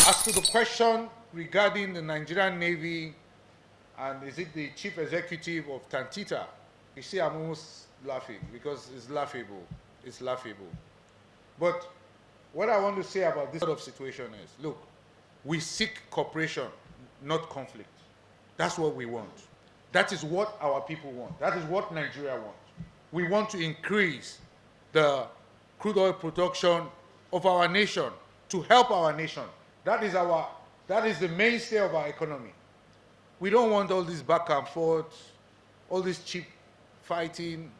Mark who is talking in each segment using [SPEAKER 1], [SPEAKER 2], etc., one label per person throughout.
[SPEAKER 1] As to the question regarding the Nigerian Navy and is it the chief executive of Tantita, you see, I'm almost laughing because it's laughable. It's laughable. But what I want to say about this sort of situation is, look, we seek cooperation, not conflict. That's what we want. That is what our people want. That is what Nigeria wants. We want to increase the crude oil production of our nation to help our nation. That is the mainstay of our economy. We don't want all this back and forth, all this cheap fighting.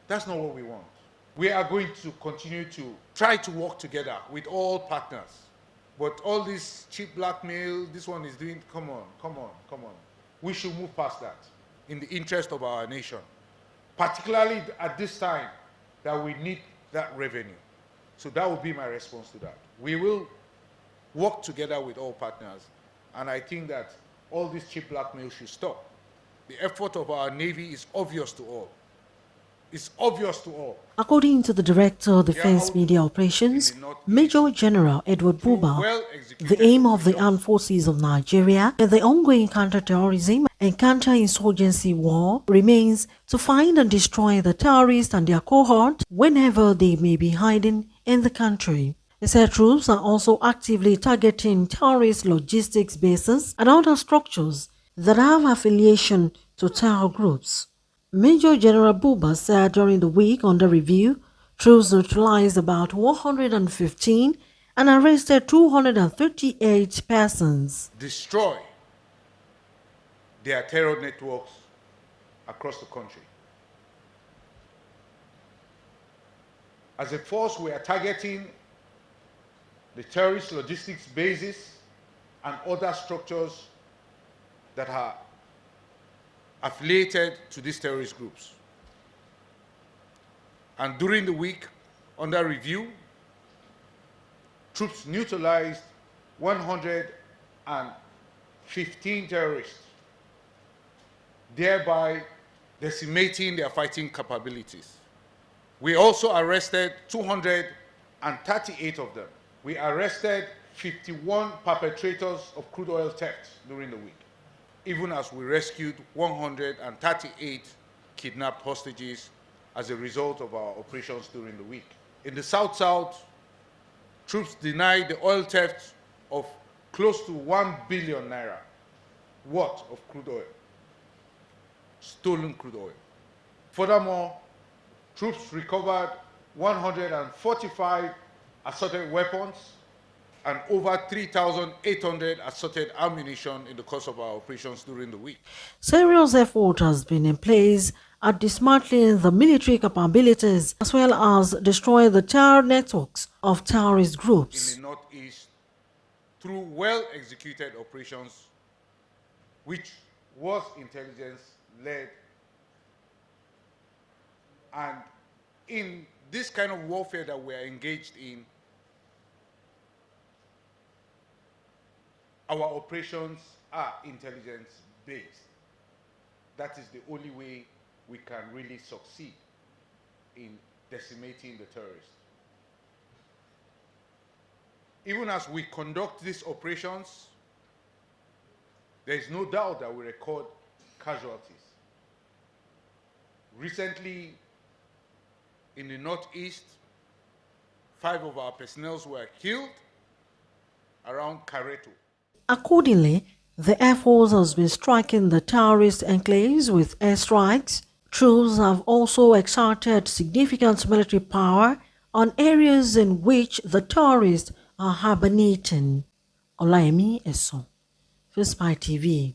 [SPEAKER 1] That's not what we want. We are going to continue to try to work together with all partners. But all this cheap blackmail, this one is doing, come on. We should move past that in the interest of our nation, particularly at this time that we need that revenue. So that would be my response to that. We will work together with all partners, and I think that all this cheap blackmail should stop. The effort of our Navy is obvious to all. It's obvious to all.
[SPEAKER 2] According to the Director of Defense Media Operations, Major General Edward Buba, the aim of the Armed Forces of Nigeria in the ongoing counter-terrorism and counter-insurgency war remains to find and destroy the terrorists and their cohort whenever they may be hiding in the country. The said troops are also actively targeting terrorist logistics bases and other structures that have affiliation to terror groups. Major General Buba said during the week under review, troops neutralized about 115 and arrested 238 persons.
[SPEAKER 1] Destroy their terror networks across the country. As a force, we are targeting the terrorist logistics bases and other structures that are affiliated to these terrorist groups. And during the week, under review, troops neutralized 115 terrorists, thereby decimating their fighting capabilities. We also arrested 238 of them. We arrested 51 perpetrators of crude oil theft during the week, even as we rescued 138 kidnapped hostages as a result of our operations during the week. In the South-South, troops denied the oil theft of close to 1 billion naira worth of crude oil, stolen crude oil. Furthermore, troops recovered 145 assorted weapons and over 3,800 assorted ammunition in the course of our operations during the week.
[SPEAKER 2] Serious effort has been in place at dismantling the military capabilities as well as destroying the terror networks of terrorist groups.
[SPEAKER 1] In the Northeast, through well-executed operations, which was intelligence-led, and in this kind of warfare that we are engaged in, our operations are intelligence-based. That is the only way we can really succeed in decimating the terrorists. Even as we conduct these operations, there is no doubt that we record casualties. Recently, in the Northeast, 5 of our personnel were killed around Kareto.
[SPEAKER 2] Accordingly, the Air Force has been striking the terrorist enclaves with airstrikes. Troops have also exerted significant military power on areas in which the terrorists are hibernating. Olayemi Eson, First TV.